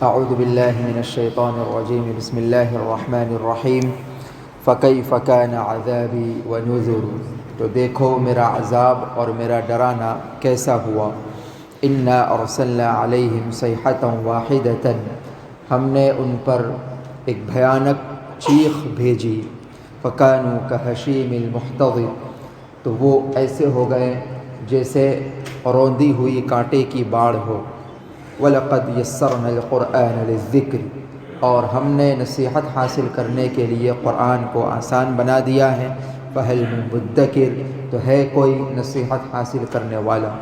اعوذ باللہ من الشیطان الرجیم بسم اللہ الرحمن الرحیم فکیف کان عذابی ونذر، تو دیکھو میرا عذاب اور میرا ڈرانا کیسا ہوا۔ انا ارسلنا علیہم صیحۃ واحدۃ، ہم نے ان پر ایک بھیانک چیخ بھیجی۔ فکانوا کہشیم المحتضر، تو وہ ایسے ہو گئے جیسے روندی ہوئی کانٹے کی باڑ ہو۔ وَلَقَدْ يَسَّرْنَا الْقُرْآنَ لِلذِّكْرِ، اور ہم نے نصیحت حاصل کرنے کے لیے قرآن کو آسان بنا دیا ہے۔ فَهَلْ مِن مُدَّكِرٍ، تو ہے کوئی نصیحت حاصل کرنے والا۔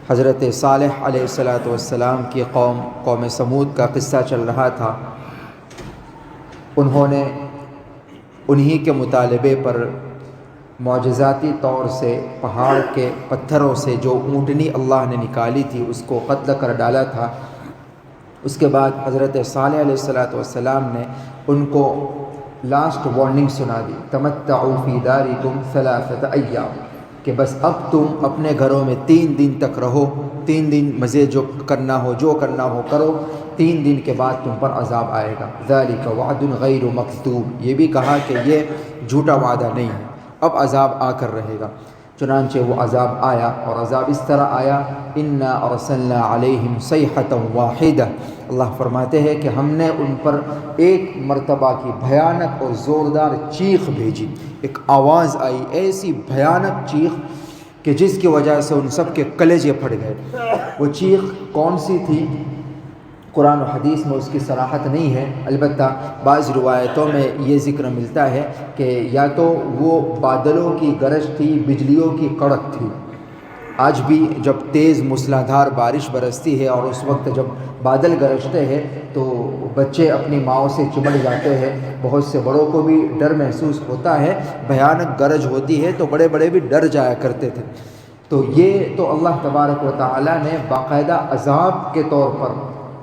حضرت صالح علیہ السلام کی قوم سمود کا قصہ چل رہا تھا۔ انہوں نے انہی کے مطالبے پر معجزاتی طور سے پہاڑ کے پتھروں سے جو اونٹنی اللہ نے نکالی تھی اس کو قتل کر ڈالا تھا۔ اس کے بعد حضرت صالح علیہ السلام نے ان کو لاسٹ وارننگ سنا دی، تمتعوا فی دارکم ثلاثۃ ایام، کہ بس اب تم اپنے گھروں میں 3 دن تک رہو، 3 دن مزے جو کرنا ہو کرو، 3 دن کے بعد تم پر عذاب آئے گا۔ ذالک وعد غیر مکذوب، یہ بھی کہا کہ یہ جھوٹا وعدہ نہیں ہے، اب عذاب آ کر رہے گا۔ چنانچہ وہ عذاب آیا، اور عذاب اس طرح آیا، انا ارسلنا علیہم صیحۃ واحدہ، اللہ فرماتے ہیں کہ ہم نے ان پر ایک مرتبہ کی بھیانک اور زوردار چیخ بھیجی۔ ایک آواز آئی، ایسی بھیانک چیخ کہ جس کی وجہ سے ان سب کے کلیجے پھٹ گئے۔ وہ چیخ کون سی تھی؟ قرآن و حدیث میں اس کی صراحت نہیں ہے، البتہ بعض روایتوں میں یہ ذکر ملتا ہے کہ یا تو وہ بادلوں کی گرج تھی، بجلیوں کی کڑک تھی۔ آج بھی جب تیز موسلادھار بارش برستی ہے اور اس وقت جب بادل گرجتے ہیں تو بچے اپنی ماؤں سے چمٹ جاتے ہیں، بہت سے بڑوں کو بھی ڈر محسوس ہوتا ہے، بھیانک گرج ہوتی ہے تو بڑے بڑے بھی ڈر جایا کرتے تھے۔ تو یہ تو اللہ تبارک و تعالی نے باقاعدہ عذاب کے طور پر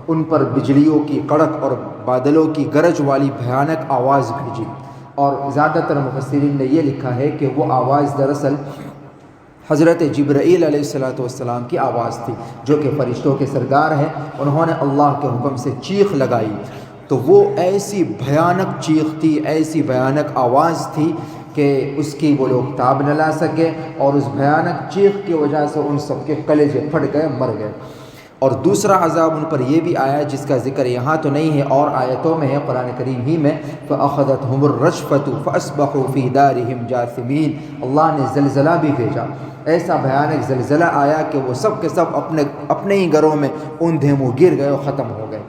ان پر بجلیوں کی کڑک اور بادلوں کی گرج والی بھیانک آواز بھیجی، اور زیادہ تر مفسرین نے یہ لکھا ہے کہ وہ آواز دراصل حضرت جبرائیل علیہ السلام کی آواز تھی، جو کہ فرشتوں کے سردار ہیں۔ انہوں نے اللہ کے حکم سے چیخ لگائی، تو وہ ایسی بھیانک چیخ تھی، ایسی بھیانک آواز تھی کہ اس کی وہ لوگ تاب نہ لا سکے، اور اس بھیانک چیخ کی وجہ سے ان سب کے کلیجے پھٹ گئے، مر گئے۔ اور دوسرا عذاب ان پر یہ بھی آیا جس کا ذکر یہاں تو نہیں ہے، اور آیتوں میں ہے قرآن کریم ہی میں، فَأَخَذَتْهُمُ الرَّجْفَةُ فَأَصْبَحُوا فِي دَارِهِمْ جَاثِمِينَ، اللہ نے زلزلہ بھی بھیجا، ایسا بھیانک زلزلہ آیا کہ وہ سب کے سب اپنے ہی گھروں میں اوندھے منہ گر گئے اور ختم ہو گئے۔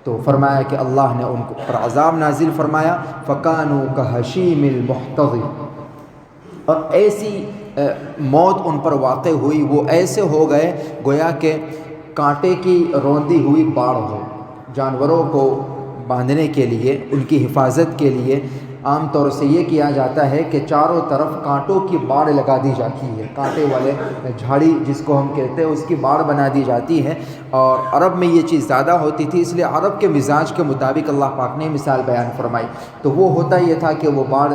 تو فرمایا کہ اللہ نے ان پر عذاب نازل فرمایا، فَكَانُوا كَهَشِيمِ الْمُحْتَضِرِ، اور ایسی موت ان پر واقع ہوئی، وہ ایسے ہو گئے گویا کہ کانٹے کی روندی ہوئی باڑ ہو۔ جانوروں کو باندھنے کے لیے، ان کی حفاظت کے لیے عام طور سے یہ کیا جاتا ہے کہ چاروں طرف کانٹوں کی باڑ لگا دی جاتی ہے، کانٹے والے جھاڑی جس کو ہم کہتے ہیں اس کی باڑ بنا دی جاتی ہے، اور عرب میں یہ چیز زیادہ ہوتی تھی، اس لیے عرب کے مزاج کے مطابق اللہ پاک نے مثال بیان فرمائی۔ تو وہ ہوتا یہ تھا کہ وہ باڑ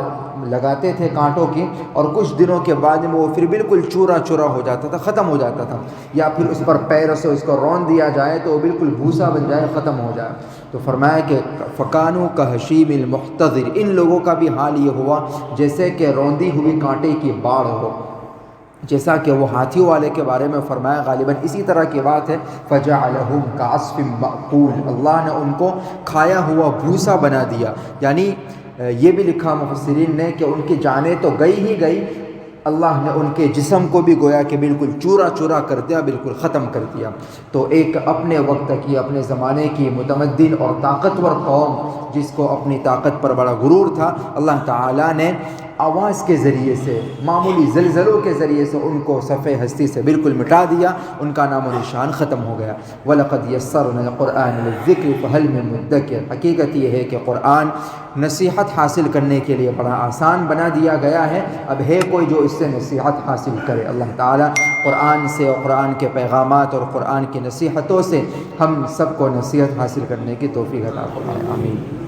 لگاتے تھے کانٹوں کی، اور کچھ دنوں کے بعد میں وہ پھر بالکل چورا چورا ہو جاتا تھا، ختم ہو جاتا تھا، یا پھر اس پر پیروں سے اس کو رون دیا جائے تو وہ بالکل بھوسا بن جائے، ختم ہو جائے۔ تو فرمایا کہ فَكَانُوا كَهَشِيمِ الْمُحْتَضِرِ، ان لوگوں کا بھی حال یہ ہوا جیسے کہ روندی ہوئی کانٹے کی باڑ ہو، جیسا کہ وہ ہاتھیوں والے کے بارے میں فرمایا، غالباً اسی طرح کی بات ہے، فَجَعَلَهُمْ كَعَصْفٍ مَأْكُولٍ، اللہ نے ان کو کھایا ہوا بھوسا بنا دیا۔ یعنی یہ بھی لکھا مفسرین نے کہ ان کی جانیں تو گئی ہی گئی، اللہ نے ان کے جسم کو بھی گویا کہ بالکل چورا چورا کر دیا، بالکل ختم کر دیا۔ تو ایک اپنے وقت کی، اپنے زمانے کی متمدن اور طاقتور قوم جس کو اپنی طاقت پر بڑا غرور تھا، اللہ تعالیٰ نے آواز کے ذریعے سے، معمولی زلزلوں کے ذریعے سے ان کو صفحہ ہستی سے بالکل مٹا دیا، ان کا نام و نشان ختم ہو گیا۔ وَلَقَدْ يَسَّرْنَا الْقُرْآنَ لِلذِّكْرِ فَهَلْ مِن مُدَّكِرٍ، حقیقت یہ ہے کہ قرآن نصیحت حاصل کرنے کے لیے بڑا آسان بنا دیا گیا ہے، اب ہے کوئی جو اس سے نصیحت حاصل کرے۔ اللہ تعالیٰ قرآن سے اور قرآن کے پیغامات اور قرآن کی نصیحتوں سے ہم سب کو نصیحت حاصل کرنے کی توفیق عطا فرمائے، آمین۔